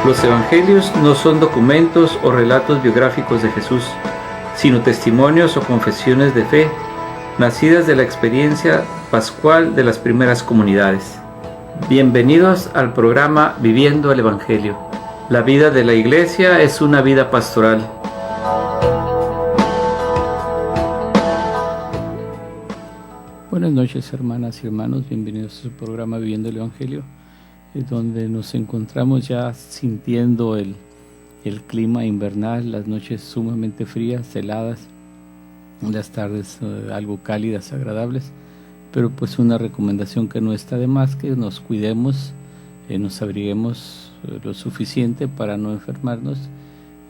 Los evangelios no son documentos o relatos biográficos de Jesús, sino testimonios o confesiones de fe, nacidas de la experiencia pascual de las primeras comunidades. Bienvenidos al programa Viviendo el Evangelio. La vida de la Iglesia es una vida pastoral. Buenas noches, hermanas y hermanos, bienvenidos a su programa Viviendo el Evangelio, donde nos encontramos ya sintiendo el clima invernal, las noches sumamente frías, heladas, las tardes algo cálidas, agradables, pero pues una recomendación que no está de más, que nos cuidemos, nos abriguemos lo suficiente para no enfermarnos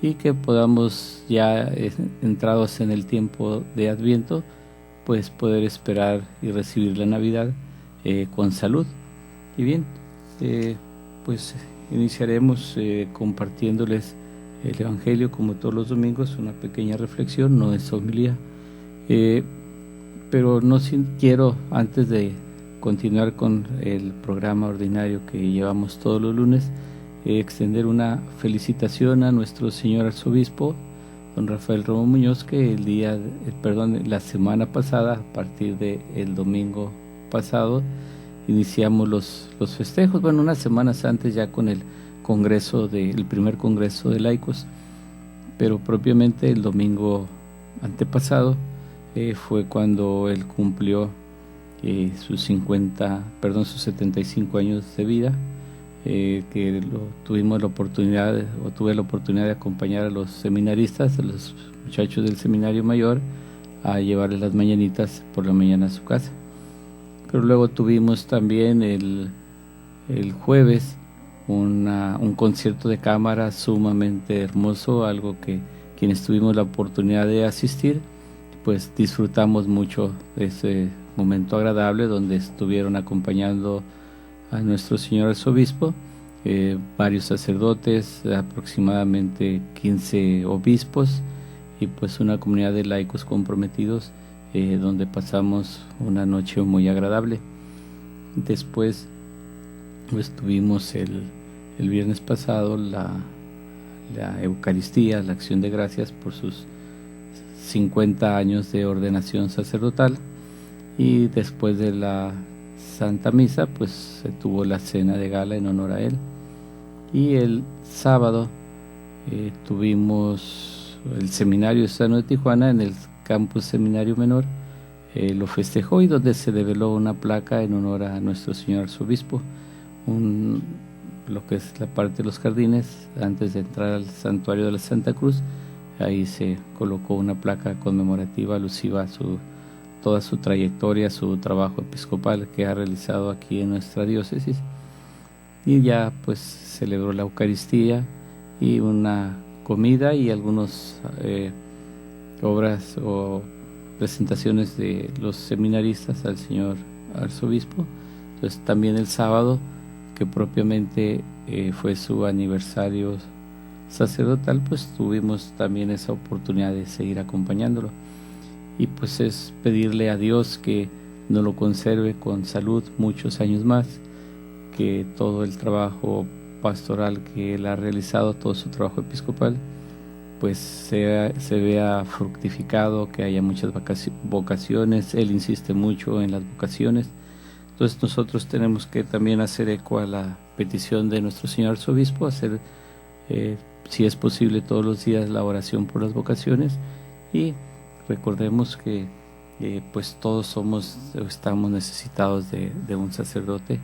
y que podamos ya entrados en el tiempo de Adviento, pues poder esperar y recibir la Navidad con salud. Y bien, pues iniciaremos compartiéndoles el Evangelio como todos los domingos, una pequeña reflexión, no es homilía, pero no quiero, antes de continuar con el programa ordinario que llevamos todos los lunes, extender una felicitación a nuestro señor arzobispo, don Rafael Romo Muñoz, que la semana pasada, a partir del domingo pasado, iniciamos los festejos, unas semanas antes ya con el primer congreso de laicos, pero propiamente el domingo antepasado fue cuando él cumplió sus 75 años de vida, que tuve la oportunidad de acompañar a los seminaristas, a los muchachos del seminario mayor, a llevarles las mañanitas por la mañana a su casa. Pero luego tuvimos también el jueves un concierto de cámara sumamente hermoso, algo que quienes tuvimos la oportunidad de asistir, pues disfrutamos mucho de ese momento agradable donde estuvieron acompañando a nuestro señor arzobispo, varios sacerdotes, aproximadamente 15 obispos y pues una comunidad de laicos comprometidos, donde pasamos una noche muy agradable. Después pues tuvimos el viernes pasado la Eucaristía, la acción de gracias por sus 50 años de ordenación sacerdotal, y después de la Santa Misa pues se tuvo la cena de gala en honor a él, y el sábado tuvimos el seminario Sano de Tijuana en el campus Seminario Menor, lo festejó, y donde se develó una placa en honor a nuestro señor arzobispo, lo que es la parte de los jardines antes de entrar al santuario de la Santa Cruz. Ahí se colocó una placa conmemorativa alusiva a toda su trayectoria, su trabajo episcopal que ha realizado aquí en nuestra diócesis, y ya pues celebró la Eucaristía y una comida y algunas obras o presentaciones de los seminaristas al señor arzobispo. Entonces también el sábado, que propiamente fue su aniversario sacerdotal, pues tuvimos también esa oportunidad de seguir acompañándolo, y pues es pedirle a Dios que nos lo conserve con salud muchos años más, que todo el trabajo pastoral que él ha realizado, todo su trabajo episcopal, pues se vea fructificado, que haya muchas vocaciones. Él insiste mucho en las vocaciones. Entonces nosotros tenemos que también hacer eco a la petición de nuestro señor arzobispo, hacer si es posible todos los días la oración por las vocaciones, y recordemos que pues todos estamos necesitados de un sacerdote.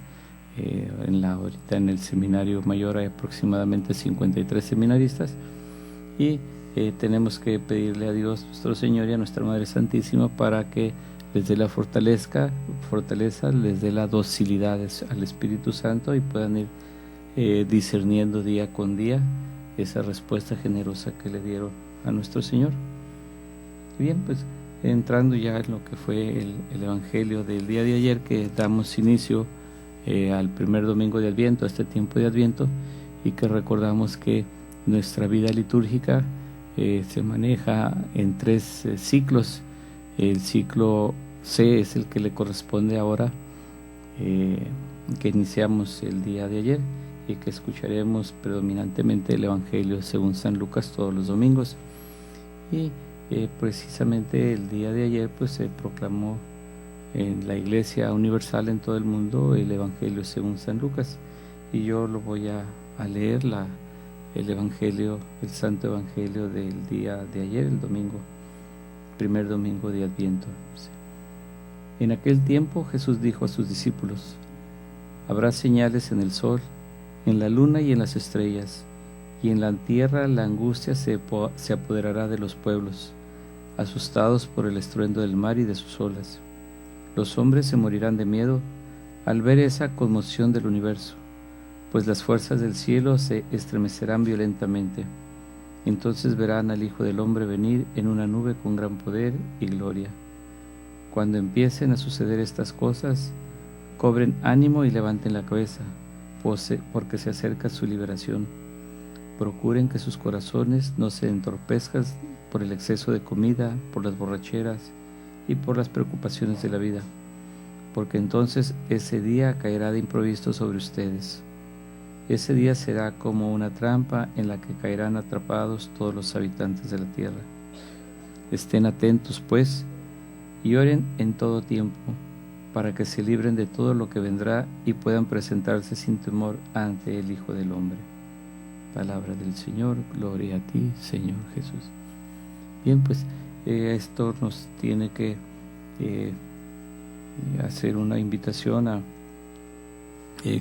Ahorita en el seminario mayor hay aproximadamente 53 seminaristas, y tenemos que pedirle a Dios nuestro Señor y a nuestra Madre Santísima para que les dé la fortaleza, les dé la docilidad al Espíritu Santo, y puedan ir discerniendo día con día esa respuesta generosa que le dieron a nuestro Señor. Bien, pues entrando ya en lo que fue el Evangelio del día de ayer, que damos inicio al primer domingo de Adviento, a este tiempo de Adviento, y que recordamos que nuestra vida litúrgica se maneja en 3 ciclos. El ciclo C es el que le corresponde ahora, que iniciamos el día de ayer, y que escucharemos predominantemente el Evangelio según San Lucas todos los domingos. Y precisamente el día de ayer pues se proclamó en la Iglesia Universal en todo el mundo el Evangelio según San Lucas, y yo lo voy a leer el Evangelio, el Santo Evangelio del día de ayer, el domingo, primer domingo de Adviento. En aquel tiempo Jesús dijo a sus discípulos: habrá señales en el sol, en la luna y en las estrellas, y en la tierra la angustia se apoderará de los pueblos, asustados por el estruendo del mar y de sus olas. Los hombres se morirán de miedo al ver esa conmoción del universo, pues las fuerzas del cielo se estremecerán violentamente. Entonces verán al Hijo del Hombre venir en una nube con gran poder y gloria. Cuando empiecen a suceder estas cosas, cobren ánimo y levanten la cabeza, porque se acerca su liberación. Procuren que sus corazones no se entorpezcan por el exceso de comida, por las borracheras y por las preocupaciones de la vida, porque entonces ese día caerá de improviso sobre ustedes. Ese día será como una trampa en la que caerán atrapados todos los habitantes de la tierra. Estén atentos, pues, y oren en todo tiempo, para que se libren de todo lo que vendrá y puedan presentarse sin temor ante el Hijo del Hombre. Palabra del Señor, gloria a ti, Señor Jesús. Bien, pues esto nos tiene que hacer una invitación a,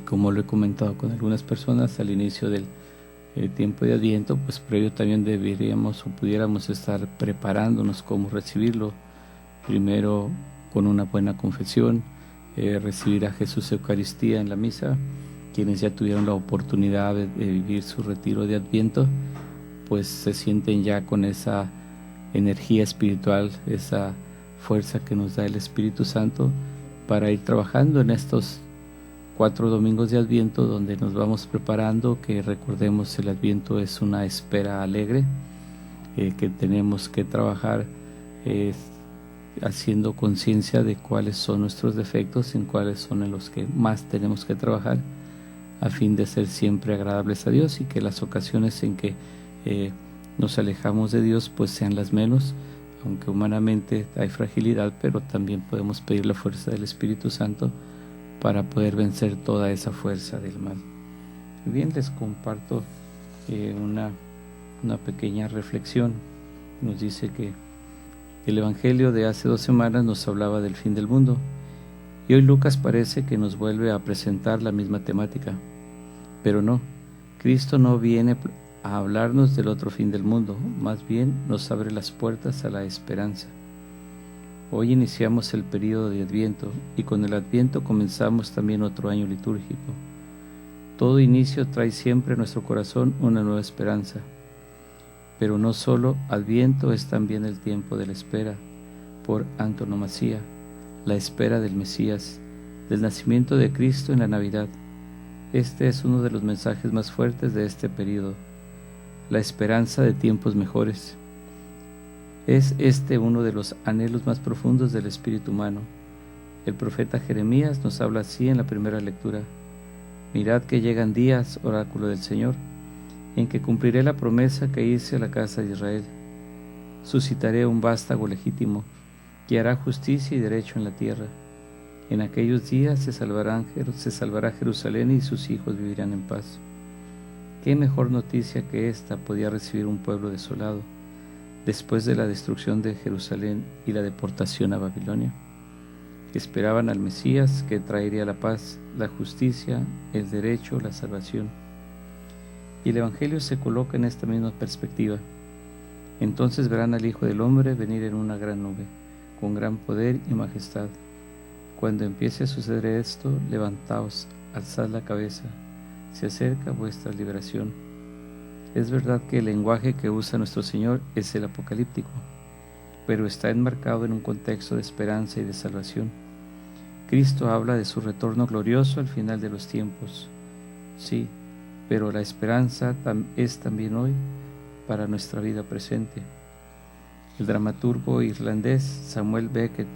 como lo he comentado con algunas personas al inicio del tiempo de Adviento, pues previo también deberíamos o pudiéramos estar preparándonos cómo recibirlo. Primero con una buena confesión, recibir a Jesús Eucaristía en la misa. Quienes ya tuvieron la oportunidad de vivir su retiro de Adviento, pues se sienten ya con esa energía espiritual, esa fuerza que nos da el Espíritu Santo para ir trabajando en estos 4 domingos de Adviento, donde nos vamos preparando, que recordemos el Adviento es una espera alegre, que tenemos que trabajar haciendo conciencia de cuáles son nuestros defectos, en cuáles son en los que más tenemos que trabajar, a fin de ser siempre agradables a Dios, y que las ocasiones en que nos alejamos de Dios pues sean las menos, aunque humanamente hay fragilidad, pero también podemos pedir la fuerza del Espíritu Santo para poder vencer toda esa fuerza del mal. Bien, les comparto una pequeña reflexión. Nos dice que el Evangelio de hace 2 semanas nos hablaba del fin del mundo, y hoy Lucas parece que nos vuelve a presentar la misma temática. Pero no, Cristo no viene a hablarnos del otro fin del mundo, más bien nos abre las puertas a la esperanza. Hoy iniciamos el período de Adviento, y con el Adviento comenzamos también otro año litúrgico. Todo inicio trae siempre a nuestro corazón una nueva esperanza. Pero no solo Adviento es también el tiempo de la espera, por antonomasia, la espera del Mesías, del nacimiento de Cristo en la Navidad. Este es uno de los mensajes más fuertes de este período, la esperanza de tiempos mejores. Es este uno de los anhelos más profundos del espíritu humano. El profeta Jeremías nos habla así en la primera lectura: mirad que llegan días, oráculo del Señor, en que cumpliré la promesa que hice a la casa de Israel. Suscitaré un vástago legítimo, que hará justicia y derecho en la tierra. En aquellos días se salvará Jerusalén y sus hijos vivirán en paz. ¿Qué mejor noticia que esta podía recibir un pueblo desolado, después de la destrucción de Jerusalén y la deportación a Babilonia? Esperaban al Mesías, que traería la paz, la justicia, el derecho, la salvación. Y el Evangelio se coloca en esta misma perspectiva. Entonces verán al Hijo del Hombre venir en una gran nube, con gran poder y majestad. Cuando empiece a suceder esto, levantaos, alzad la cabeza, se acerca vuestra liberación. Es verdad que el lenguaje que usa nuestro Señor es el apocalíptico, pero está enmarcado en un contexto de esperanza y de salvación. Cristo habla de su retorno glorioso al final de los tiempos. Sí, pero la esperanza es también hoy para nuestra vida presente. El dramaturgo irlandés Samuel Beckett,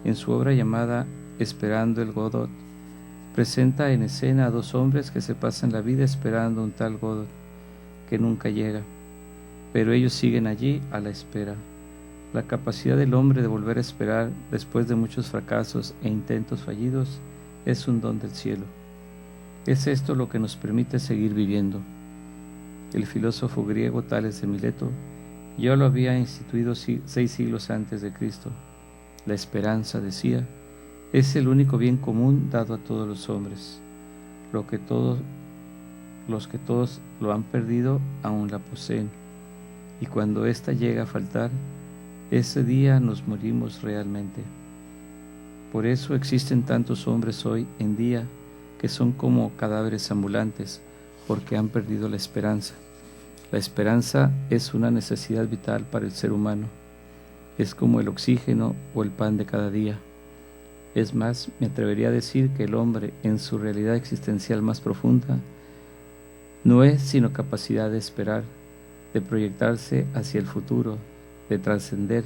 en su obra llamada Esperando el Godot, presenta en escena a dos hombres que se pasan la vida esperando un tal Godot que nunca llega, pero ellos siguen allí a la espera. La capacidad del hombre de volver a esperar después de muchos fracasos e intentos fallidos es un don del cielo. Es esto lo que nos permite seguir viviendo. El filósofo griego Tales de Mileto ya lo había instituido 6 siglos antes de Cristo. La esperanza, decía, es el único bien común dado a todos los hombres. Los que todos lo han perdido aún la poseen, y cuando ésta llega a faltar, ese día nos morimos realmente. Por eso existen tantos hombres hoy en día que son como cadáveres ambulantes, porque han perdido la esperanza. La esperanza es una necesidad vital para el ser humano. Es como el oxígeno o el pan de cada día. Es más, me atrevería a decir que el hombre, en su realidad existencial más profunda, no es sino capacidad de esperar, de proyectarse hacia el futuro, de trascender.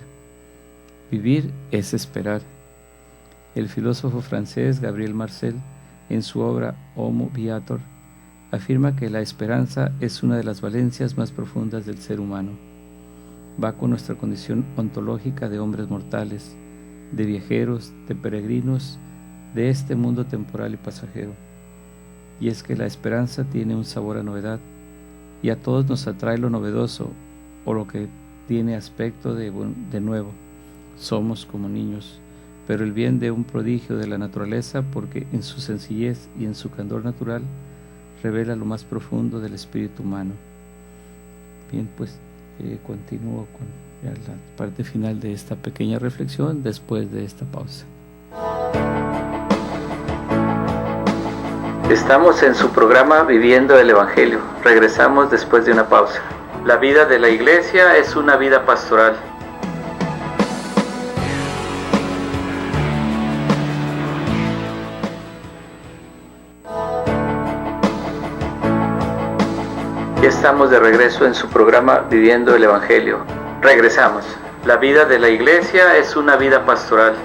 Vivir es esperar. El filósofo francés Gabriel Marcel, en su obra Homo Viator, afirma que la esperanza es una de las valencias más profundas del ser humano. Va con nuestra condición ontológica de hombres mortales, de viajeros, de peregrinos, de este mundo temporal y pasajero. Y es que la esperanza tiene un sabor a novedad, y a todos nos atrae lo novedoso o lo que tiene aspecto de nuevo. Somos como niños, pero el bien de un prodigio de la naturaleza, porque en su sencillez y en su candor natural revela lo más profundo del espíritu humano. Bien, pues continúo con la parte final de esta pequeña reflexión después de esta pausa. Estamos en su programa Viviendo el Evangelio. Regresamos después de una pausa. La vida de la Iglesia es una vida pastoral. Ya estamos de regreso en su programa Viviendo el Evangelio. Regresamos. La vida de la Iglesia es una vida pastoral.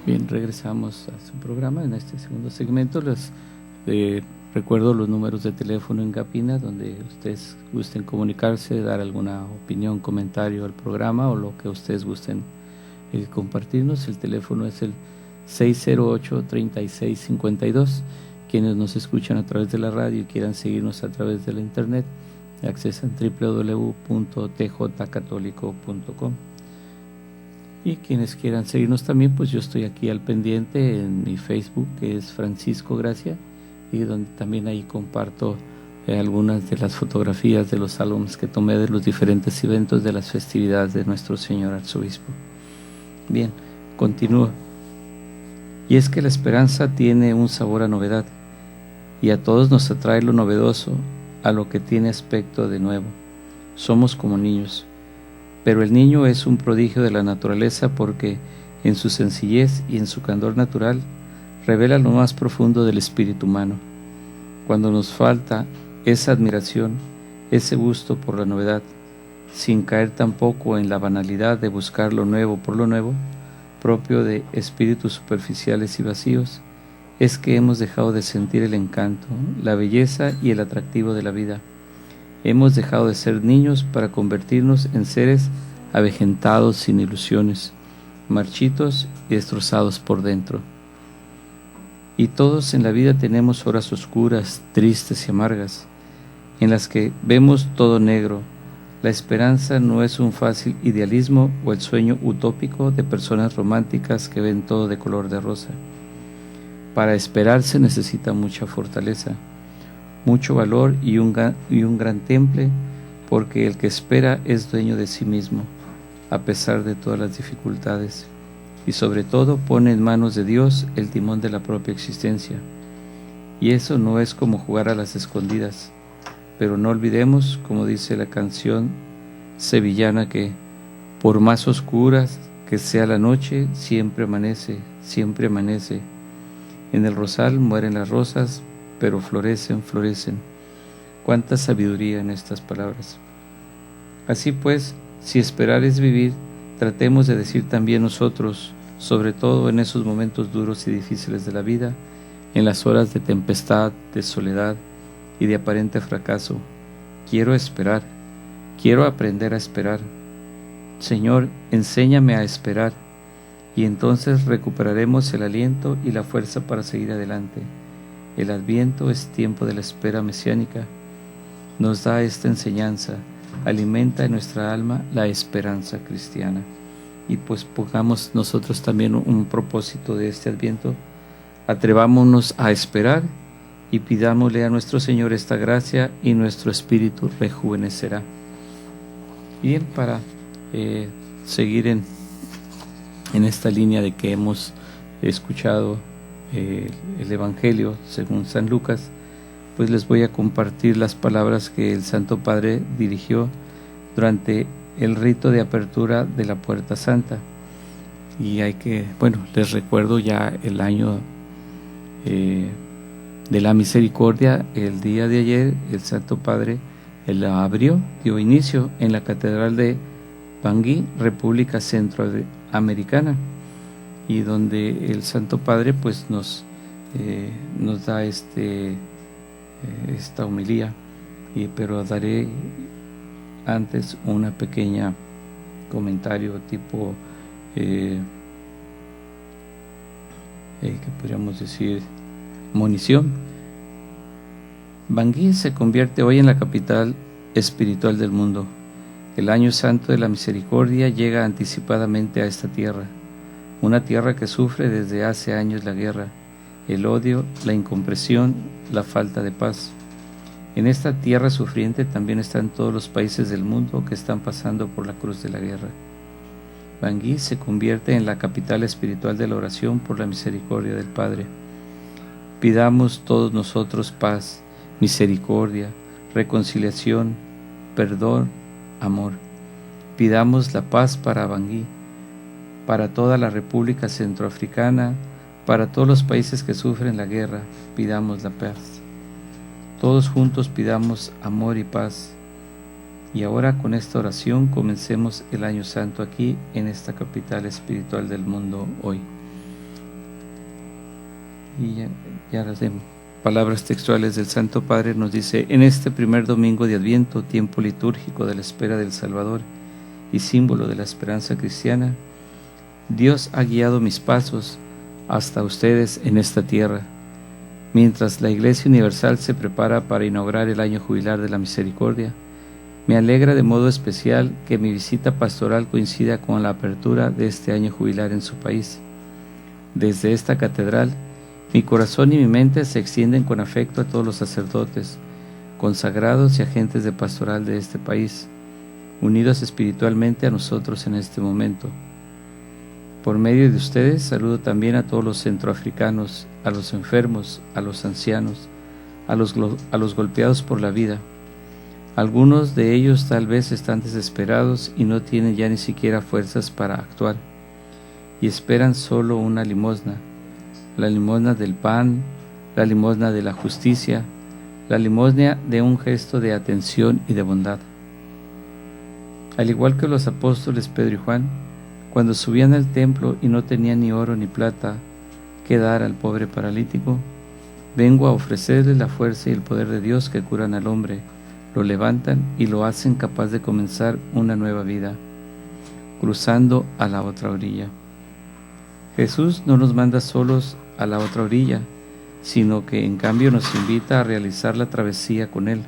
Bien, regresamos a su programa. En este segundo segmento les recuerdo los números de teléfono en cabina donde ustedes gusten comunicarse, dar alguna opinión, comentario al programa o lo que ustedes gusten compartirnos. El teléfono es el 608-3652. Quienes nos escuchan a través de la radio y quieran seguirnos a través de la internet, accesan www.tjcatólico.com. Y quienes quieran seguirnos también, pues yo estoy aquí al pendiente en mi Facebook, que es Francisco Gracia, y donde también ahí comparto algunas de las fotografías de los álbumes que tomé de los diferentes eventos de las festividades de nuestro Señor Arzobispo. Bien, continúo. Y es que la esperanza tiene un sabor a novedad, y a todos nos atrae lo novedoso, a lo que tiene aspecto de nuevo. Somos como niños, pero el niño es un prodigio de la naturaleza porque en su sencillez y en su candor natural revela lo más profundo del espíritu humano. Cuando nos falta esa admiración, ese gusto por la novedad, sin caer tampoco en la banalidad de buscar lo nuevo por lo nuevo, propio de espíritus superficiales y vacíos, es que hemos dejado de sentir el encanto, la belleza y el atractivo de la vida. Hemos dejado de ser niños para convertirnos en seres avejentados sin ilusiones, marchitos y destrozados por dentro. Y todos en la vida tenemos horas oscuras, tristes y amargas, en las que vemos todo negro. La esperanza no es un fácil idealismo o el sueño utópico de personas románticas que ven todo de color de rosa. Para esperar se necesita mucha fortaleza, mucho valor y un gran temple, porque el que espera es dueño de sí mismo, a pesar de todas las dificultades, y sobre todo pone en manos de Dios el timón de la propia existencia. Y eso no es como jugar a las escondidas, pero no olvidemos, como dice la canción sevillana, que por más oscuras que sea la noche, siempre amanece, siempre amanece. En el rosal mueren las rosas, pero florecen, florecen. Cuánta sabiduría en estas palabras. Así pues, Si esperar es vivir, tratemos de decir también nosotros, sobre todo en esos momentos duros y difíciles de la vida, en las horas de tempestad, de soledad y de aparente fracaso: quiero esperar, quiero aprender a esperar. Señor, enséñame a esperar, y entonces recuperaremos el aliento y la fuerza para seguir adelante. El Adviento es tiempo de la espera mesiánica. Nos da esta enseñanza, alimenta en nuestra alma la esperanza cristiana. Y pues pongamos nosotros también un propósito de este Adviento: atrevámonos a esperar y pidámosle a nuestro Señor esta gracia y nuestro espíritu rejuvenecerá. Bien, para seguir en esta línea de que hemos escuchado el Evangelio según San Lucas, pues les voy a compartir las palabras que el Santo Padre dirigió durante el rito de apertura de la Puerta Santa. Y les recuerdo ya el año de la misericordia. El día de ayer el Santo Padre la abrió, dio inicio en la Catedral de Bangui, República Centroamericana, y donde el Santo Padre pues nos da esta homilía, pero daré antes una pequeña comentario tipo que podríamos decir munición. Bangui se convierte hoy en la capital espiritual del mundo. El año santo de la misericordia llega anticipadamente a esta tierra, una tierra que sufre desde hace años la guerra, el odio, la incomprensión, la falta de paz. En esta tierra sufriente también están todos los países del mundo que están pasando por la cruz de la guerra. Bangui se convierte en la capital espiritual de la oración por la misericordia del Padre. Pidamos todos nosotros paz, misericordia, reconciliación, perdón, amor. Pidamos la paz para Bangui, para toda la República Centroafricana, para todos los países que sufren la guerra. Pidamos la paz. Todos juntos pidamos amor y paz. Y ahora con esta oración comencemos el año santo aquí en esta capital espiritual del mundo hoy. Y ya las palabras textuales del Santo Padre nos dice: en este primer domingo de Adviento, tiempo litúrgico de la espera del Salvador y símbolo de la esperanza cristiana, Dios ha guiado mis pasos hasta ustedes en esta tierra. Mientras la Iglesia Universal se prepara para inaugurar el año jubilar de la misericordia, me alegra de modo especial que mi visita pastoral coincida con la apertura de este año jubilar en su país. Desde esta catedral, mi corazón y mi mente se extienden con afecto a todos los sacerdotes, consagrados y agentes de pastoral de este país, unidos espiritualmente a nosotros en este momento. Por medio de ustedes saludo también a todos los centroafricanos, a los enfermos, a los ancianos, a los golpeados por la vida. Algunos de ellos tal vez están desesperados y no tienen ya ni siquiera fuerzas para actuar, y esperan solo una limosna, la limosna del pan, la limosna de la justicia, la limosna de un gesto de atención y de bondad. Al igual que los apóstoles Pedro y Juan, cuando subían al templo y no tenían ni oro ni plata que dar al pobre paralítico, vengo a ofrecerle la fuerza y el poder de Dios que curan al hombre, lo levantan y lo hacen capaz de comenzar una nueva vida, cruzando a la otra orilla. Jesús no nos manda solos a la otra orilla, sino que en cambio nos invita a realizar la travesía con Él,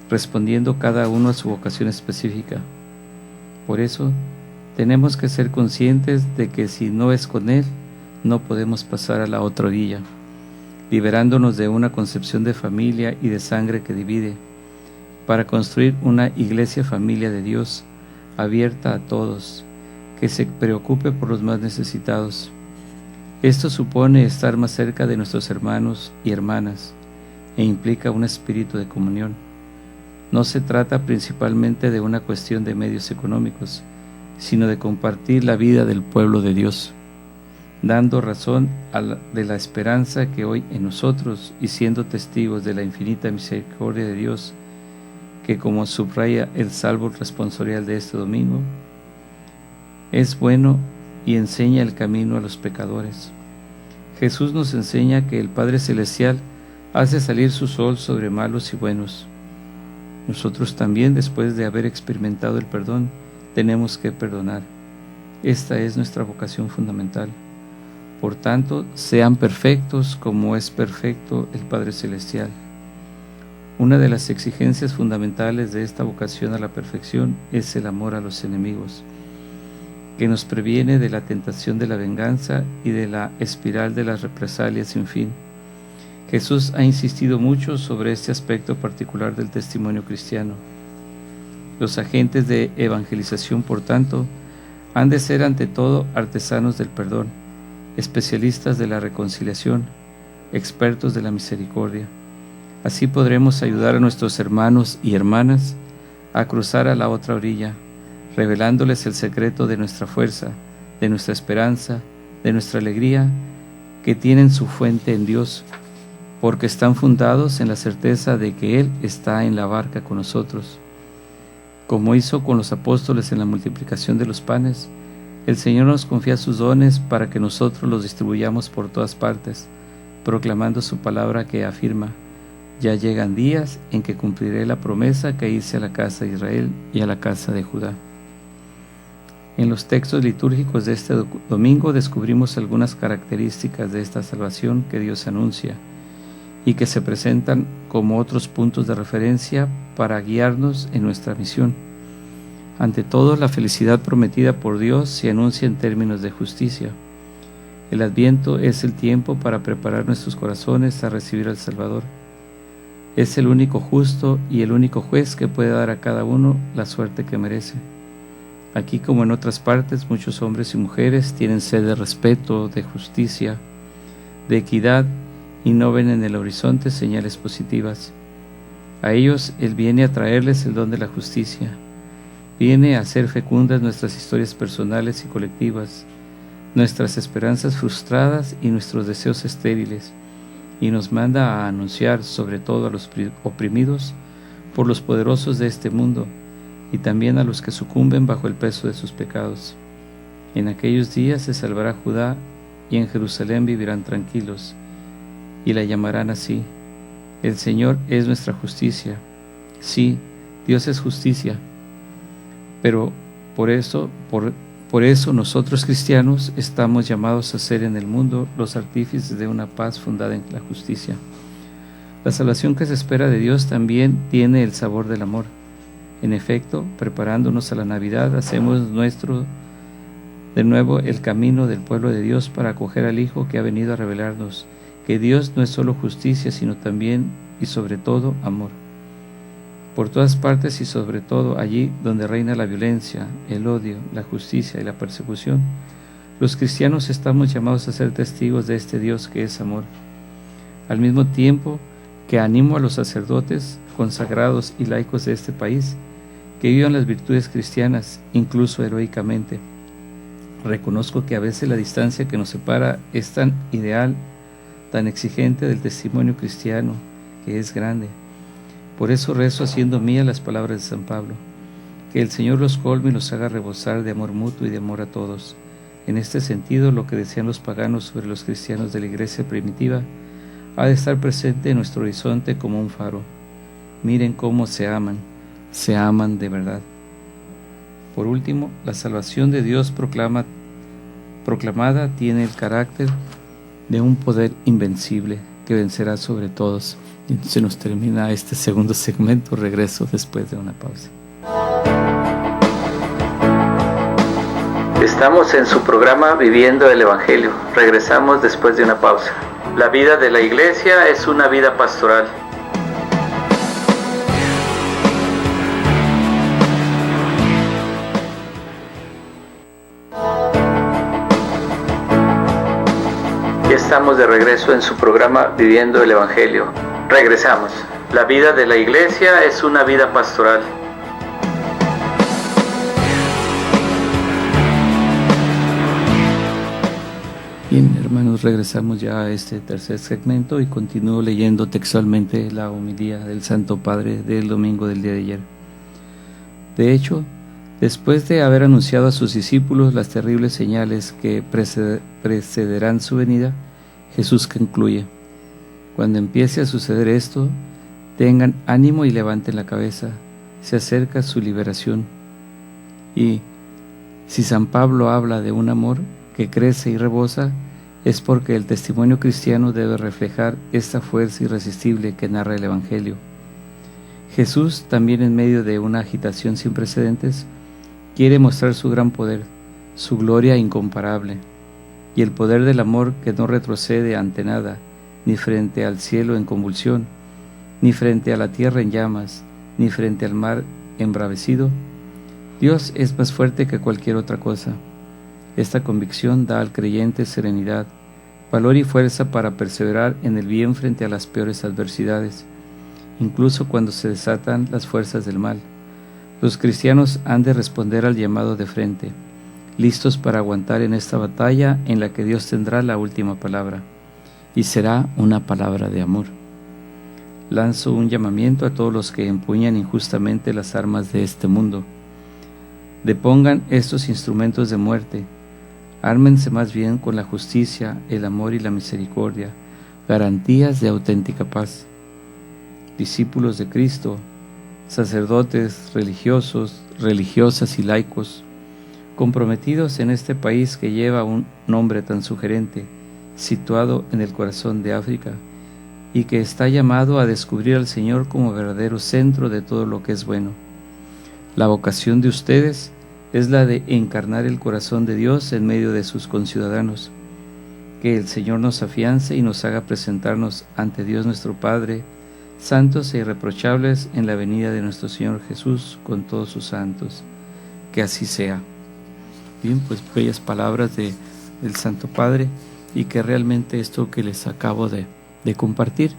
respondiendo cada uno a su vocación específica. Por eso, tenemos que ser conscientes de que si no es con Él, no podemos pasar a la otra orilla, liberándonos de una concepción de familia y de sangre que divide, para construir una iglesia familia de Dios, abierta a todos, que se preocupe por los más necesitados. Esto supone estar más cerca de nuestros hermanos y hermanas, e implica un espíritu de comunión. No se trata principalmente de una cuestión de medios económicos, sino de compartir la vida del pueblo de Dios, dando razón de la esperanza que hoy en nosotros, y siendo testigos de la infinita misericordia de Dios, que, como subraya el salmo responsorial de este domingo, es bueno y enseña el camino a los pecadores. Jesús nos enseña que el Padre Celestial hace salir su sol sobre malos y buenos. Nosotros también, después de haber experimentado el perdón, tenemos que perdonar. Esta es nuestra vocación fundamental. Por tanto, sean perfectos como es perfecto el Padre Celestial. Una de las exigencias fundamentales de esta vocación a la perfección es el amor a los enemigos, que nos previene de la tentación de la venganza y de la espiral de las represalias sin fin. Jesús ha insistido mucho sobre este aspecto particular del testimonio cristiano. Los agentes de evangelización, por tanto, han de ser ante todo artesanos del perdón, especialistas de la reconciliación, expertos de la misericordia. Así podremos ayudar a nuestros hermanos y hermanas a cruzar a la otra orilla, revelándoles el secreto de nuestra fuerza, de nuestra esperanza, de nuestra alegría, que tienen su fuente en Dios, porque están fundados en la certeza de que Él está en la barca con nosotros. Como hizo con los apóstoles en la multiplicación de los panes, el Señor nos confía sus dones para que nosotros los distribuyamos por todas partes, proclamando su palabra que afirma: ya llegan días en que cumpliré la promesa que hice a la casa de Israel y a la casa de Judá. En los textos litúrgicos de este domingo descubrimos algunas características de esta salvación que Dios anuncia y que se presentan como otros puntos de referencia para guiarnos en nuestra misión. Ante todo, la felicidad prometida por Dios se anuncia en términos de justicia. El Adviento es el tiempo para preparar nuestros corazones a recibir al Salvador. Es el único justo y el único juez que puede dar a cada uno la suerte que merece. Aquí, como en otras partes, muchos hombres y mujeres tienen sed de respeto, de justicia, de equidad, y no ven en el horizonte señales positivas. A ellos Él viene a traerles el don de la justicia. Viene a hacer fecundas nuestras historias personales y colectivas, nuestras esperanzas frustradas y nuestros deseos estériles, y nos manda a anunciar, sobre todo a los oprimidos por los poderosos de este mundo, y también a los que sucumben bajo el peso de sus pecados. En aquellos días se salvará Judá, y en Jerusalén vivirán tranquilos, y la llamarán así: el Señor es nuestra justicia. Sí, Dios es justicia, pero por eso nosotros cristianos estamos llamados a ser en el mundo los artífices de una paz fundada en la justicia. La salvación que se espera de Dios también tiene el sabor del amor. En efecto, preparándonos a la Navidad, hacemos nuestro de nuevo el camino del pueblo de Dios para acoger al Hijo que ha venido a revelarnos que Dios no es solo justicia, sino también y sobre todo amor. Por todas partes y sobre todo allí donde reina la violencia, el odio, la justicia y la persecución, los cristianos estamos llamados a ser testigos de este Dios que es amor. Al mismo tiempo que animo a los sacerdotes, consagrados y laicos de este país que vivan las virtudes cristianas, incluso heroicamente. Reconozco que a veces la distancia que nos separa es tan ideal, tan exigente del testimonio cristiano, que es grande. Por eso rezo haciendo mías las palabras de San Pablo: que el Señor los colme y los haga rebosar de amor mutuo y de amor a todos. En este sentido, lo que decían los paganos sobre los cristianos de la iglesia primitiva ha de estar presente en nuestro horizonte como un faro. Miren cómo se aman de verdad. Por último, la salvación de Dios proclamada tiene el carácter de un poder invencible que vencerá sobre todos. Y se nos termina este segundo segmento. Regreso después de una pausa. Estamos en su programa Viviendo el Evangelio. Regresamos después de una pausa. La vida de la Iglesia es una vida pastoral. Ya estamos de regreso en su programa Viviendo el Evangelio. Regresamos. La vida de la Iglesia es una vida pastoral. Bien, hermanos, regresamos ya a este tercer segmento y continúo leyendo textualmente la homilía del Santo Padre del domingo del día de ayer. De hecho, después de haber anunciado a sus discípulos las terribles señales que precederán su venida, Jesús concluye: cuando empiece a suceder esto, tengan ánimo y levanten la cabeza, se acerca su liberación. Y si San Pablo habla de un amor que crece y rebosa, es porque el testimonio cristiano debe reflejar esta fuerza irresistible que narra el Evangelio. Jesús, también en medio de una agitación sin precedentes, quiere mostrar su gran poder, su gloria incomparable, y el poder del amor que no retrocede ante nada, ni frente al cielo en convulsión, ni frente a la tierra en llamas, ni frente al mar embravecido. Dios es más fuerte que cualquier otra cosa. Esta convicción da al creyente serenidad, valor y fuerza para perseverar en el bien frente a las peores adversidades, incluso cuando se desatan las fuerzas del mal. Los cristianos han de responder al llamado de frente, listos para aguantar en esta batalla en la que Dios tendrá la última palabra, y será una palabra de amor. Lanzo un llamamiento a todos los que empuñan injustamente las armas de este mundo. Depongan estos instrumentos de muerte, ármense más bien con la justicia, el amor y la misericordia, garantías de auténtica paz. Discípulos de Cristo, sacerdotes, religiosos, religiosas y laicos, comprometidos en este país que lleva un nombre tan sugerente, situado en el corazón de África, y que está llamado a descubrir al Señor como verdadero centro de todo lo que es bueno. La vocación de ustedes es la de encarnar el corazón de Dios en medio de sus conciudadanos. Que el Señor nos afiance y nos haga presentarnos ante Dios nuestro Padre, santos e irreprochables en la venida de nuestro Señor Jesús con todos sus santos. Que así sea. Bien, pues bellas palabras del Santo Padre, y que realmente esto que les acabo de compartir,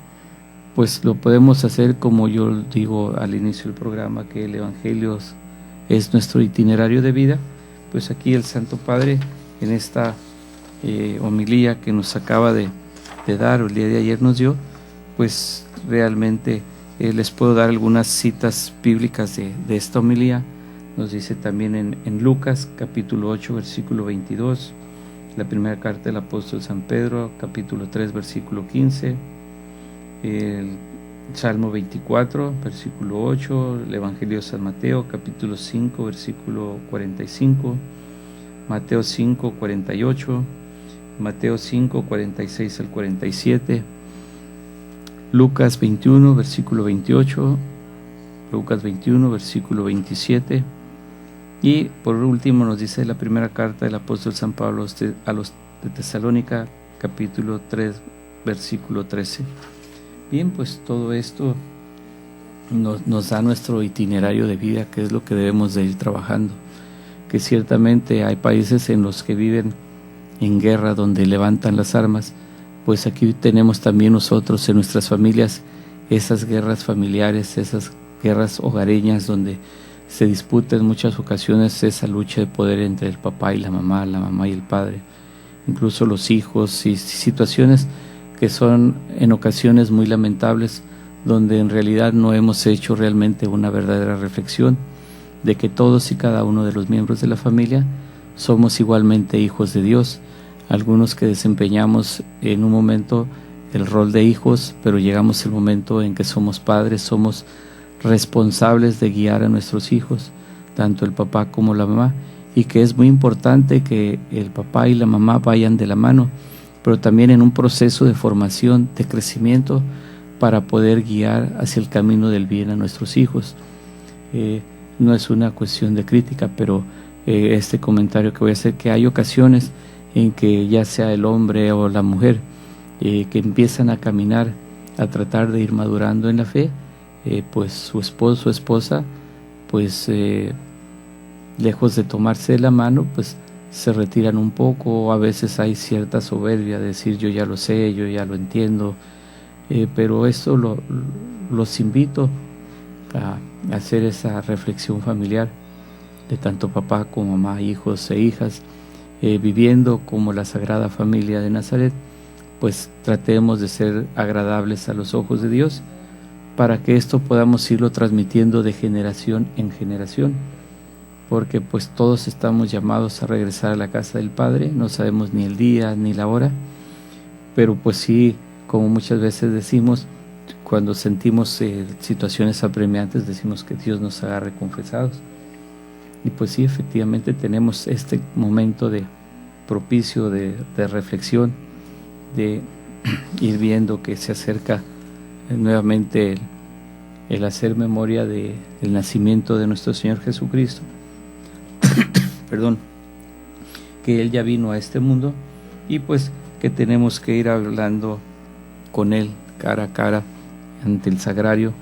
pues lo podemos hacer como yo digo al inicio del programa, que el Evangelio es nuestro itinerario de vida. Pues aquí el Santo Padre, en esta homilía que nos acaba de dar, o el día de ayer nos dio, pues realmente les puedo dar algunas citas bíblicas de esta homilía. Nos dice también en Lucas capítulo 8 versículo 22, la primera carta del apóstol San Pedro capítulo 3 versículo 15, el Salmo 24 versículo 8, el Evangelio de San Mateo capítulo 5 versículo 45, Mateo 5 48, Mateo 5 46 al 47, Lucas 21 versículo 28, Lucas 21 versículo 27, y por último nos dice la primera carta del apóstol San Pablo a los de Tesalónica capítulo 3 versículo 13. Bien, pues todo esto nos da nuestro itinerario de vida, que es lo que debemos de ir trabajando, que ciertamente hay países en los que viven en guerra, donde levantan las armas. Pues aquí tenemos también nosotros en nuestras familias esas guerras familiares, esas guerras hogareñas, donde se disputa en muchas ocasiones esa lucha de poder entre el papá y la mamá y el padre, incluso los hijos, y situaciones que son en ocasiones muy lamentables, donde en realidad no hemos hecho realmente una verdadera reflexión de que todos y cada uno de los miembros de la familia somos igualmente hijos de Dios. Algunos que desempeñamos en un momento el rol de hijos, pero llegamos el momento en que somos padres, somos responsables de guiar a nuestros hijos, tanto el papá como la mamá, y que es muy importante que el papá y la mamá vayan de la mano, pero también en un proceso de formación, de crecimiento, para poder guiar hacia el camino del bien a nuestros hijos. No es una cuestión de crítica, pero este comentario que voy a hacer, que hay ocasiones en que ya sea el hombre o la mujer que empiezan a caminar, a tratar de ir madurando en la fe, pues su esposo o esposa, pues lejos de tomarse de la mano, pues se retiran un poco. A veces hay cierta soberbia de decir yo ya lo sé, yo ya lo entiendo, pero esto los invito a hacer esa reflexión familiar de tanto papá como mamá, hijos e hijas, viviendo como la Sagrada Familia de Nazaret, pues tratemos de ser agradables a los ojos de Dios, para que esto podamos irlo transmitiendo de generación en generación, porque pues todos estamos llamados a regresar a la casa del Padre. No sabemos ni el día ni la hora, pero pues sí, como muchas veces decimos, cuando sentimos situaciones apremiantes, decimos que Dios nos agarre confesados. Y pues sí, efectivamente tenemos este momento de propicio de reflexión, de ir viendo que se acerca nuevamente el hacer memoria del nacimiento de nuestro Señor Jesucristo. Perdón, que Él ya vino a este mundo, y pues que tenemos que ir hablando con Él cara a cara ante el sagrario,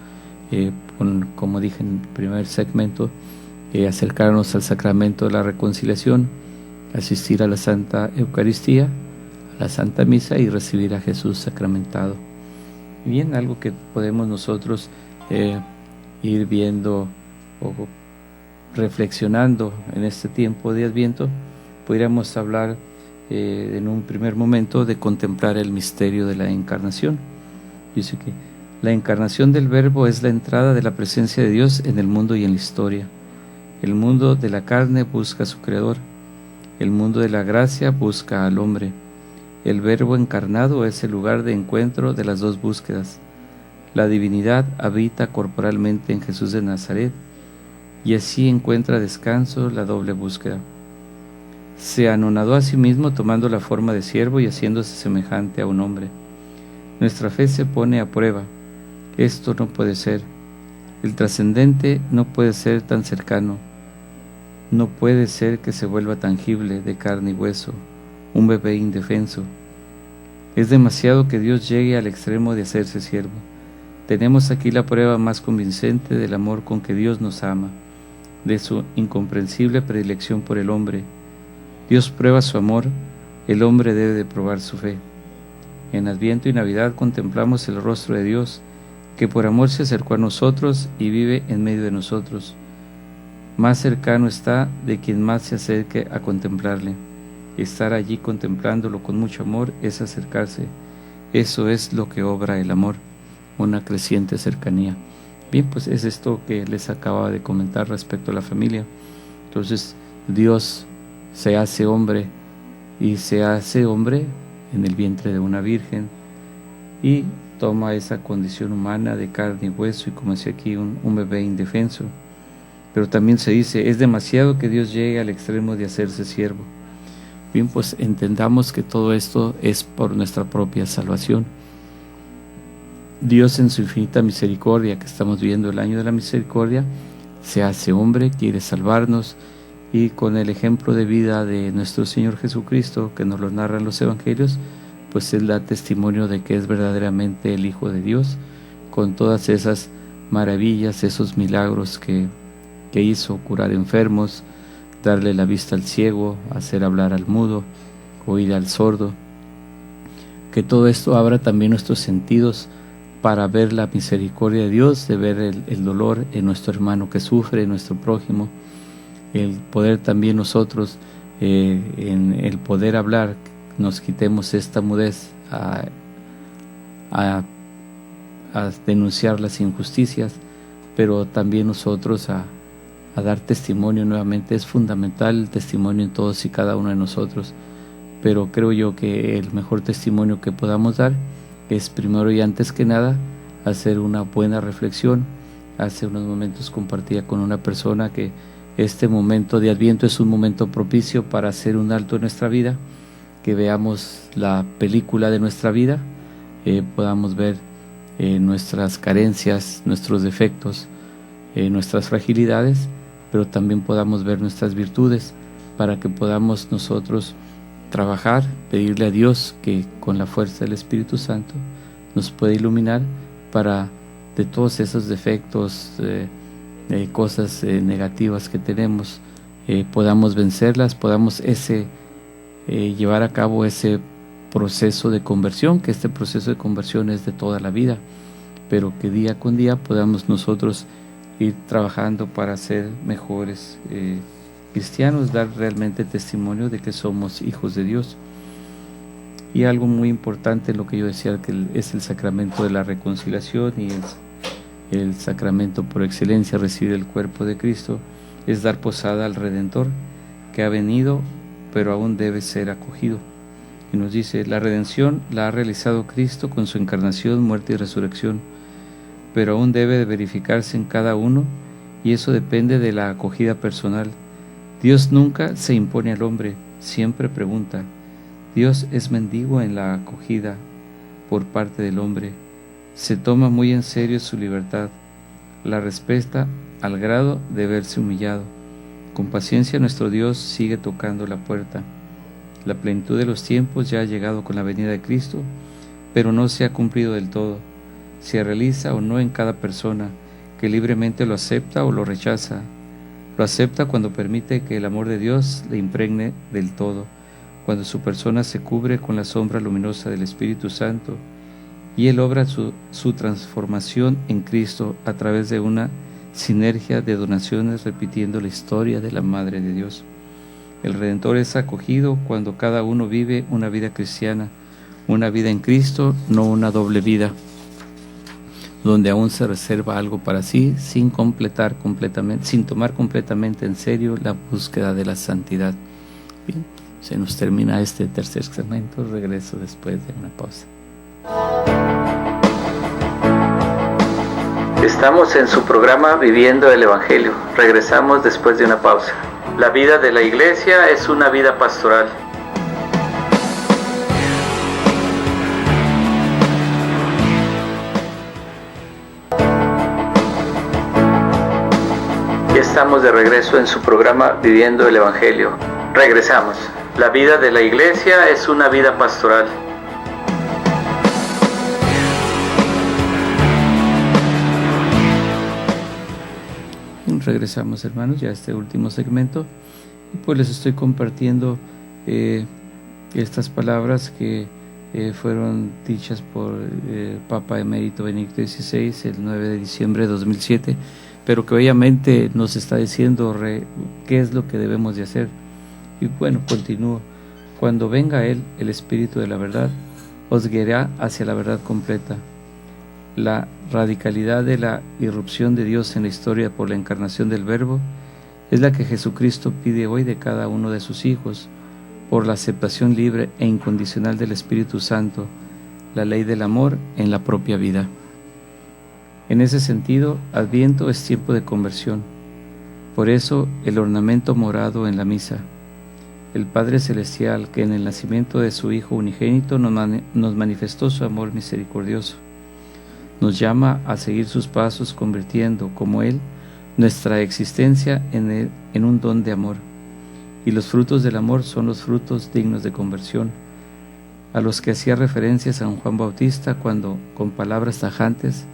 como dije en el primer segmento, acercarnos al sacramento de la reconciliación, asistir a la Santa Eucaristía, a la Santa Misa y recibir a Jesús sacramentado. Bien, algo que podemos nosotros ir viendo o reflexionando en este tiempo de Adviento, podríamos hablar en un primer momento de contemplar el misterio de la encarnación. Dice que la encarnación del Verbo es la entrada de la presencia de Dios en el mundo y en la historia. El mundo de la carne busca a su Creador, el mundo de la gracia busca al hombre. El Verbo encarnado es el lugar de encuentro de las dos búsquedas. La divinidad habita corporalmente en Jesús de Nazaret, y así encuentra descanso la doble búsqueda. Se anonadó a sí mismo tomando la forma de siervo y haciéndose semejante a un hombre. Nuestra fe se pone a prueba. Esto no puede ser. El trascendente no puede ser tan cercano. No puede ser que se vuelva tangible, de carne y hueso, un bebé indefenso. Es demasiado que Dios llegue al extremo de hacerse siervo. Tenemos aquí la prueba más convincente del amor con que Dios nos ama, de su incomprensible predilección por el hombre. Dios prueba su amor, el hombre debe de probar su fe. En Adviento y Navidad contemplamos el rostro de Dios, que por amor se acercó a nosotros y vive en medio de nosotros. Más cercano está de quien más se acerque a contemplarle. Estar allí contemplándolo con mucho amor es acercarse. Eso es lo que obra el amor, una creciente cercanía. Bien, pues es esto que les acababa de comentar respecto a la familia. Entonces, Dios se hace hombre, y se hace hombre en el vientre de una virgen, y toma esa condición humana de carne y hueso, y como decía aquí, un bebé indefenso. Pero también se dice, es demasiado que Dios llegue al extremo de hacerse siervo. Bien, pues entendamos que todo esto es por nuestra propia salvación. Dios en su infinita misericordia, que estamos viviendo el año de la misericordia, se hace hombre, quiere salvarnos, y con el ejemplo de vida de nuestro Señor Jesucristo, que nos lo narran los evangelios, pues Él da testimonio de que es verdaderamente el Hijo de Dios, con todas esas maravillas, esos milagros que hizo: curar enfermos, darle la vista al ciego, hacer hablar al mudo, oír al sordo. Que todo esto abra también nuestros sentidos para ver la misericordia de Dios, de ver el dolor en nuestro hermano que sufre, en nuestro prójimo, el poder también nosotros, en el poder hablar, nos quitemos esta mudez a denunciar las injusticias, pero también nosotros a dar testimonio nuevamente. Es fundamental el testimonio en todos y cada uno de nosotros, pero creo yo que el mejor testimonio que podamos dar es, primero y antes que nada, hacer una buena reflexión, hace unos momentos compartía con una persona que este momento de Adviento es un momento propicio para hacer un alto en nuestra vida, que veamos la película de nuestra vida, podamos ver nuestras carencias, nuestros defectos, nuestras fragilidades, pero también podamos ver nuestras virtudes, para que podamos nosotros trabajar, pedirle a Dios que con la fuerza del Espíritu Santo nos pueda iluminar para, de todos esos defectos, cosas negativas que tenemos, podamos vencerlas, podamos llevar a cabo ese proceso de conversión, que este proceso de conversión es de toda la vida, pero que día con día podamos nosotros ir trabajando para ser mejores cristianos, dar realmente testimonio de que somos hijos de Dios. Y algo muy importante, lo que yo decía, que es el sacramento de la reconciliación y el sacramento por excelencia, recibir el cuerpo de Cristo, es dar posada al Redentor, que ha venido, pero aún debe ser acogido. Y nos dice, la redención la ha realizado Cristo con su encarnación, muerte y resurrección, pero aún debe de verificarse en cada uno, y eso depende de la acogida personal. Dios nunca se impone al hombre, siempre pregunta. Dios es mendigo en la acogida por parte del hombre. Se toma muy en serio su libertad, la respeta al grado de verse humillado. Con paciencia nuestro Dios sigue tocando la puerta. La plenitud de los tiempos ya ha llegado con la venida de Cristo, pero no se ha cumplido del todo. Se realiza o no en cada persona, que libremente lo acepta o lo rechaza. Lo acepta cuando permite que el amor de Dios le impregne del todo, cuando su persona se cubre con la sombra luminosa del Espíritu Santo, y Él obra su transformación en Cristo a través de una sinergia de donaciones repitiendo la historia de la Madre de Dios. El Redentor es acogido cuando cada uno vive una vida cristiana, una vida en Cristo, no una doble vida, donde aún se reserva algo para sí sin tomar completamente en serio la búsqueda de la santidad. Bien, se nos termina este tercer segmento. Regreso después de una pausa. Estamos en su programa Viviendo el Evangelio. Regresamos después de una pausa. La vida de la Iglesia es una vida pastoral. Ya estamos de regreso en su programa Viviendo el Evangelio. Regresamos. La vida de la Iglesia es una vida pastoral. Regresamos, hermanos, ya a este último segmento, y pues les estoy compartiendo estas palabras que fueron dichas por Papa Emérito Benedicto XVI el 9 de diciembre de 2007, pero que obviamente nos está diciendo qué es lo que debemos de hacer. Y bueno, continúo. Cuando venga Él, el Espíritu de la verdad, os guiará hacia la verdad completa. La radicalidad de la irrupción de Dios en la historia por la encarnación del Verbo es la que Jesucristo pide hoy de cada uno de sus hijos, por la aceptación libre e incondicional del Espíritu Santo, la ley del amor en la propia vida. En ese sentido, Adviento es tiempo de conversión. Por eso, el ornamento morado en la misa. El Padre Celestial, que en el nacimiento de su Hijo unigénito nos manifestó su amor misericordioso, nos llama a seguir sus pasos, convirtiendo, como Él, nuestra existencia en un don de amor. Y los frutos del amor son los frutos dignos de conversión, a los que hacía referencia San Juan Bautista cuando, con palabras tajantes,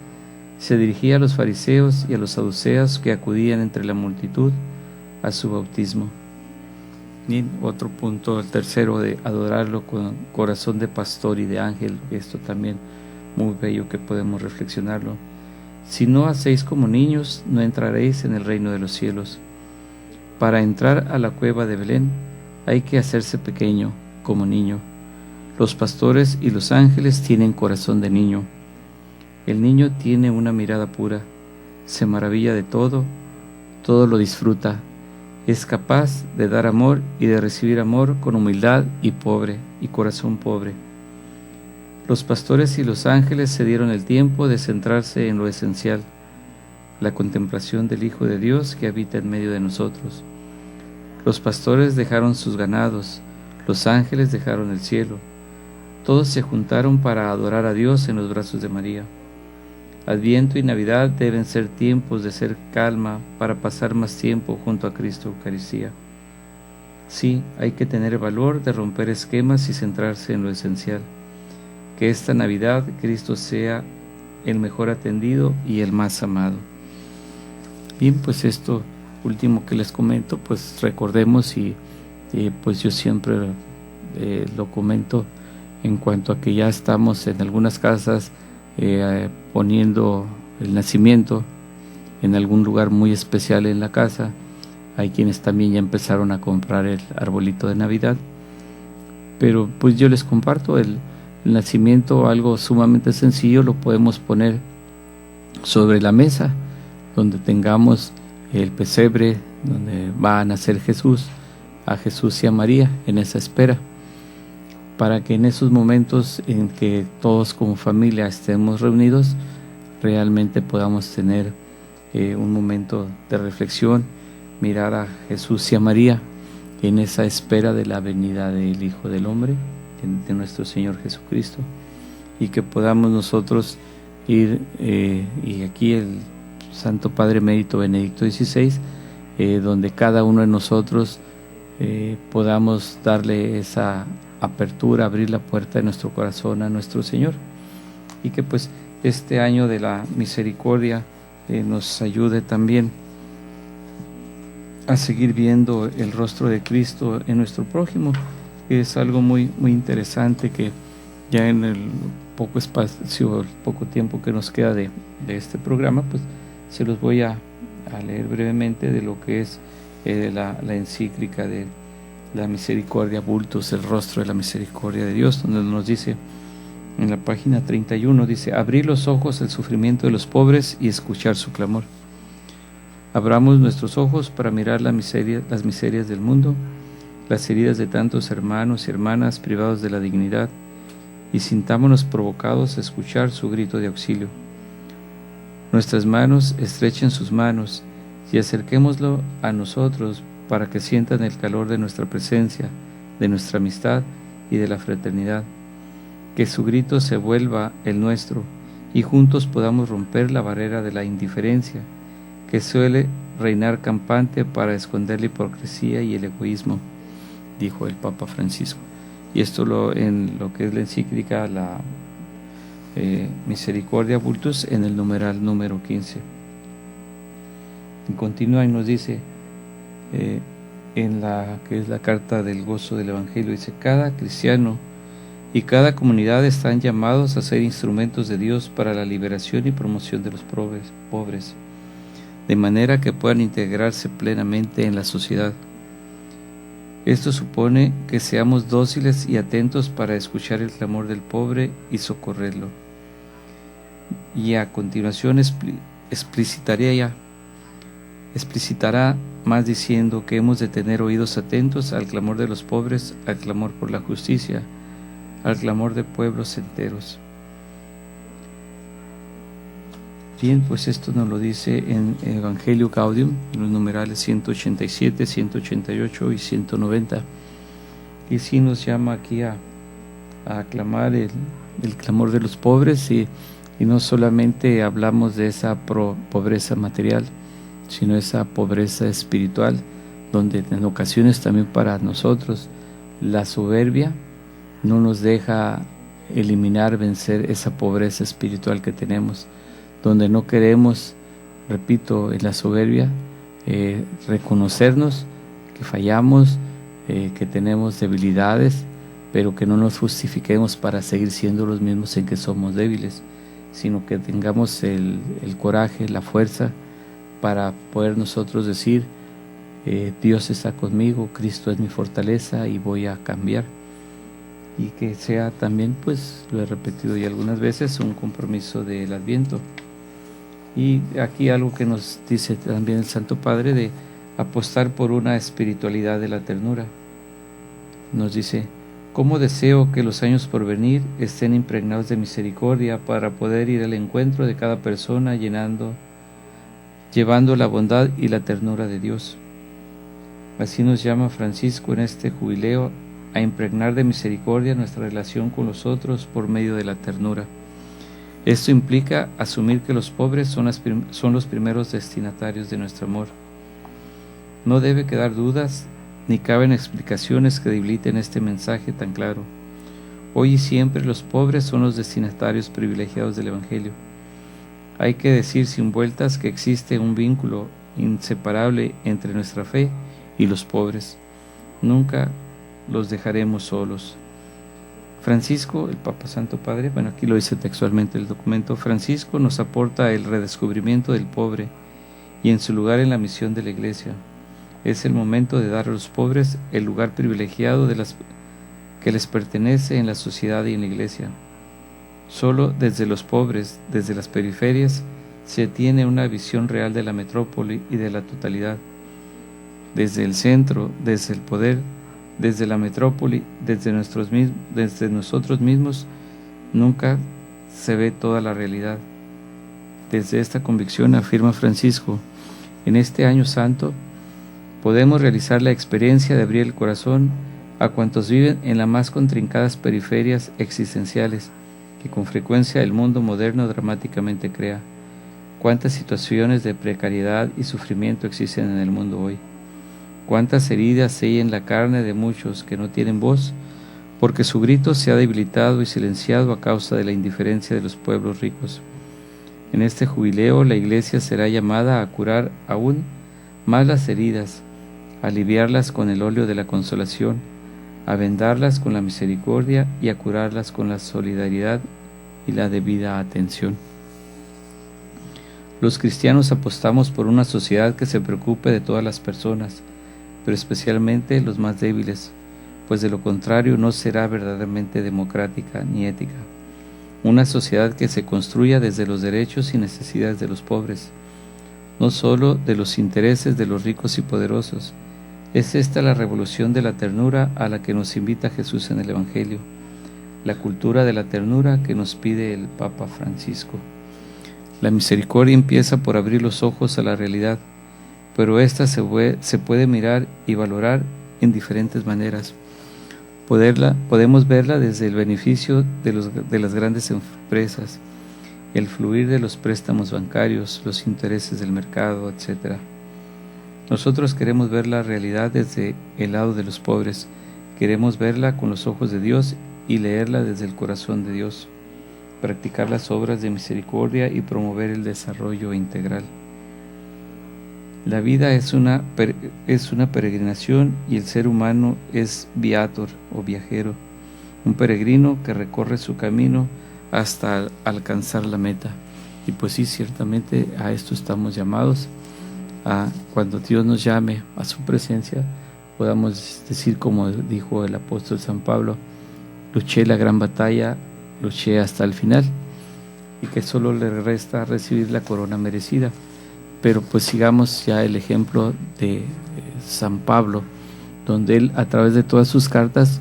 se dirigía a los fariseos y a los saduceos que acudían entre la multitud a su bautismo. Y otro punto, el tercero, de adorarlo con corazón de pastor y de ángel. Esto también muy bello que podemos reflexionarlo. Si no hacéis como niños, no entraréis en el reino de los cielos. Para entrar a la cueva de Belén hay que hacerse pequeño, como niño. Los pastores y los ángeles tienen corazón de niño. El niño tiene una mirada pura, se maravilla de todo lo disfruta, es capaz de dar amor y de recibir amor con humildad y corazón pobre. Los pastores y los ángeles se dieron el tiempo de centrarse en lo esencial, la contemplación del Hijo de Dios que habita en medio de nosotros. Los pastores dejaron sus ganados, los ángeles dejaron el cielo. Todos se juntaron para adorar a Dios en los brazos de María. Adviento y Navidad deben ser tiempos de ser calma para pasar más tiempo junto a Cristo Eucaristía. Sí, hay que tener el valor de romper esquemas y centrarse en lo esencial. Que esta Navidad Cristo sea el mejor atendido y el más amado. Bien, pues esto último que les comento, pues recordemos y pues yo siempre lo comento en cuanto a que ya estamos en algunas casas poniendo el nacimiento en algún lugar muy especial en la casa. Hay quienes también ya empezaron a comprar el arbolito de Navidad. Pero pues yo les comparto el nacimiento, algo sumamente sencillo, lo podemos poner sobre la mesa, donde tengamos el pesebre, donde va a nacer Jesús, a Jesús y a María en esa espera, para que en esos momentos en que todos como familia estemos reunidos, realmente podamos tener un momento de reflexión, mirar a Jesús y a María en esa espera de la venida del Hijo del Hombre, de nuestro Señor Jesucristo, y que podamos nosotros ir, y aquí el Santo Padre Emérito Benedicto XVI, donde cada uno de nosotros podamos darle esa apertura, abrir la puerta de nuestro corazón a nuestro Señor, y que pues este año de la misericordia nos ayude también a seguir viendo el rostro de Cristo en nuestro prójimo. Es algo muy, muy interesante que ya en el poco espacio, el poco tiempo que nos queda de este programa, pues se los voy a leer brevemente de lo que es la encíclica de la Misericordia Vultus, el rostro de la misericordia de Dios, donde nos dice en la página 31, dice: abrir los ojos al sufrimiento de los pobres y escuchar su clamor. Abramos nuestros ojos para mirar las miserias del mundo, las heridas de tantos hermanos y hermanas privados de la dignidad, y sintámonos provocados a escuchar su grito de auxilio. Nuestras manos estrechen sus manos y acerquémoslo a nosotros para que sientan el calor de nuestra presencia, de nuestra amistad y de la fraternidad. Que su grito se vuelva el nuestro y juntos podamos romper la barrera de la indiferencia que suele reinar campante para esconder la hipocresía y el egoísmo, dijo el Papa Francisco. Y esto en lo que es la encíclica, la Misericordia Vultus, en el numeral número 15. Y continúa y nos dice, en la que es la carta del gozo del Evangelio, dice: cada cristiano y cada comunidad están llamados a ser instrumentos de Dios para la liberación y promoción de los pobres, de manera que puedan integrarse plenamente en la sociedad. Esto supone que seamos dóciles y atentos para escuchar el clamor del pobre y socorrerlo. Y a continuación explicitará más diciendo que hemos de tener oídos atentos al clamor de los pobres, al clamor por la justicia, al clamor de pueblos enteros. Bien, pues esto nos lo dice en Evangelio Gaudium, en los numerales 187, 188 y 190. Y sí nos llama aquí a aclamar el clamor de los pobres, y no solamente hablamos de esa pobreza material, sino esa pobreza espiritual, donde en ocasiones también para nosotros la soberbia no nos deja vencer esa pobreza espiritual que tenemos, donde no queremos, repito, en la soberbia, reconocernos que fallamos, que tenemos debilidades, pero que no nos justifiquemos para seguir siendo los mismos en que somos débiles, sino que tengamos el coraje, la fuerza para poder nosotros decir: Dios está conmigo, Cristo es mi fortaleza y voy a cambiar. Y que sea también, pues lo he repetido ya algunas veces, un compromiso del Adviento. Y aquí algo que nos dice también el Santo Padre, de apostar por una espiritualidad de la ternura. Nos dice: ¿cómo deseo que los años por venir estén impregnados de misericordia para poder ir al encuentro de cada persona llevando la bondad y la ternura de Dios? Así nos llama Francisco en este jubileo a impregnar de misericordia nuestra relación con los otros por medio de la ternura. Esto implica asumir que los pobres son los primeros destinatarios de nuestro amor. No debe quedar dudas ni caben explicaciones que debiliten este mensaje tan claro. Hoy y siempre los pobres son los destinatarios privilegiados del Evangelio. Hay que decir sin vueltas que existe un vínculo inseparable entre nuestra fe y los pobres. Nunca los dejaremos solos. Francisco, el Papa Santo Padre, bueno, aquí lo dice textualmente el documento: Francisco nos aporta el redescubrimiento del pobre y en su lugar en la misión de la Iglesia. Es el momento de dar a los pobres el lugar privilegiado que les pertenece en la sociedad y en la iglesia. Solo desde los pobres, desde las periferias, se tiene una visión real de la metrópoli y de la totalidad. Desde el centro, desde el poder, desde la metrópoli, desde nosotros mismos, nunca se ve toda la realidad. Desde esta convicción, afirma Francisco, en este año santo podemos realizar la experiencia de abrir el corazón a cuantos viven en las más contrincadas periferias existenciales que con frecuencia el mundo moderno dramáticamente crea. Cuántas situaciones de precariedad y sufrimiento existen en el mundo hoy. Cuántas heridas hay en la carne de muchos que no tienen voz, porque su grito se ha debilitado y silenciado a causa de la indiferencia de los pueblos ricos. En este jubileo la Iglesia será llamada a curar aún más las heridas, a aliviarlas con el óleo de la consolación, a vendarlas con la misericordia y a curarlas con la solidaridad y la debida atención. Los cristianos apostamos por una sociedad que se preocupe de todas las personas, pero especialmente los más débiles, pues de lo contrario no será verdaderamente democrática ni ética. Una sociedad que se construya desde los derechos y necesidades de los pobres, no solo de los intereses de los ricos y poderosos. Es esta la revolución de la ternura a la que nos invita Jesús en el Evangelio, la cultura de la ternura que nos pide el Papa Francisco. La misericordia empieza por abrir los ojos a la realidad, pero esta se puede mirar y valorar en diferentes maneras. Podemos verla desde el beneficio de las grandes empresas, el fluir de los préstamos bancarios, los intereses del mercado, etc. Nosotros queremos ver la realidad desde el lado de los pobres, queremos verla con los ojos de Dios y leerla desde el corazón de Dios, practicar las obras de misericordia y promover el desarrollo integral. La vida es una peregrinación y el ser humano es viator o viajero, un peregrino que recorre su camino hasta alcanzar la meta. Y pues sí, ciertamente a esto estamos llamados, a cuando Dios nos llame a su presencia, podamos decir como dijo el apóstol San Pablo, luché la gran batalla, luché hasta el final, y que solo le resta recibir la corona merecida. Pero pues sigamos ya el ejemplo de San Pablo, donde él a través de todas sus cartas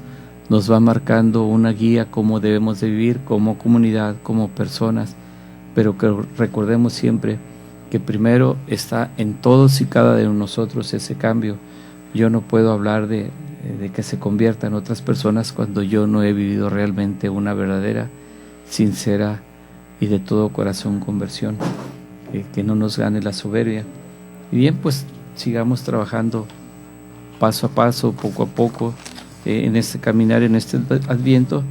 nos va marcando una guía cómo debemos de vivir como comunidad, como personas, pero que recordemos siempre que primero está en todos y cada uno de nosotros ese cambio. Yo no puedo hablar de que se conviertan otras personas cuando yo no he vivido realmente una verdadera, sincera y de todo corazón conversión. Que no nos gane la soberbia. Y bien, pues sigamos trabajando paso a paso, poco a poco, en este caminar, en este adviento,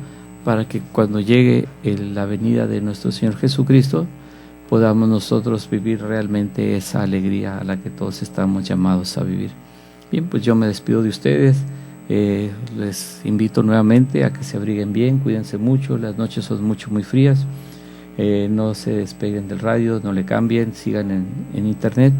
para que cuando llegue la venida de nuestro Señor Jesucristo, podamos nosotros vivir realmente esa alegría a la que todos estamos llamados a vivir. Bien, pues yo me despido de ustedes, les invito nuevamente a que se abriguen bien, cuídense mucho, las noches son muy frías. No se despeguen del radio, no le cambien, sigan en internet,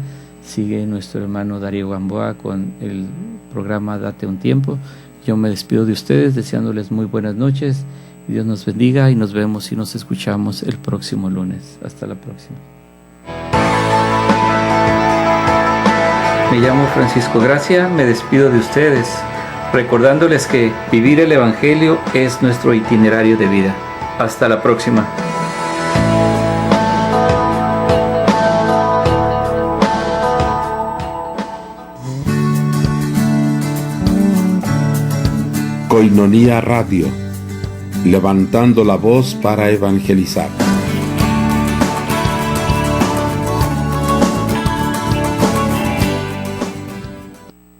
sigue nuestro hermano Darío Gamboa con el programa Date un Tiempo. Yo me despido de ustedes deseándoles muy buenas noches, Dios nos bendiga y nos vemos y nos escuchamos el próximo lunes. Hasta la próxima. Me llamo Francisco Gracia, me despido de ustedes, recordándoles que vivir el Evangelio es nuestro itinerario de vida. Hasta la próxima. Koinonia Radio, levantando la voz para evangelizar.